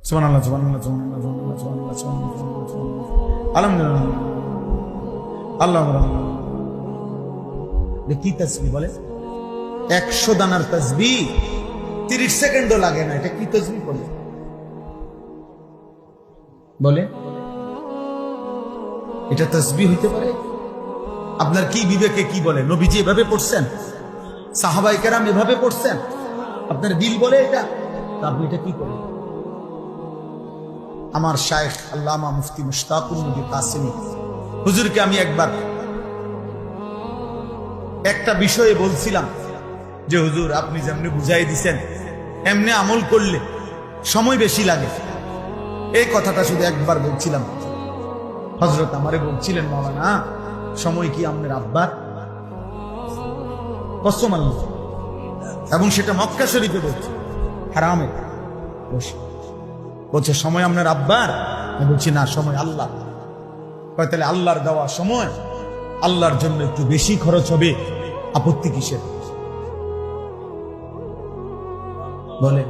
সুবহানাল্লাহ, সুবহানাল্লাহ, সুবহানাল্লাহ, সুবহানাল্লাহ, সুবহানাল্লাহ, সুবহানাল্লাহ, সুবহানাল্লাহ। আলহামদুলিল্লাহ। আল্লাহ আকবার। কি তাসবিহ বলে? 100 দানার তাসবিহ 30 সেকেন্ডও লাগে না। এটা কি তাসবিহ বলে? বলে এটা তাসবিহ হইতে পারে? আপনার কি বিবেকে কি বলে? নবীজি এভাবে পড়ছেন? সাহাবায়ে কেরাম এভাবে পড়ছেন? আপনার দিল বলে এটা? তা আপনি এটা কি করেন? আমার শায়েখ আল্লামা মুফতি মুশতাকুর নবী কাসেমি হুজুরকে আমি একবার একটা বিষয়ে বলছিলাম যে হুজুর আপনি যেমনি বুঝাই দিছেন এমনি আমল করলে সময় বেশি লাগে। এই কথাটা শুধু একবার বলছিলাম। হযরত আমারে বলছিলেন, মাওলানা সময় কি আপনার আব্বার? কসম আল্লাহ, এবং সেটা মক্কা শরীফে বলছে, হারামে বলছে সময় আপনার আব্বার। আমি বলছি না, সময় আল্লাহ। তাহলে আল্লাহর দেওয়া সময় আল্লাহর জন্য একটু বেশি খরচ হবে, আপত্তি কিসের? বলে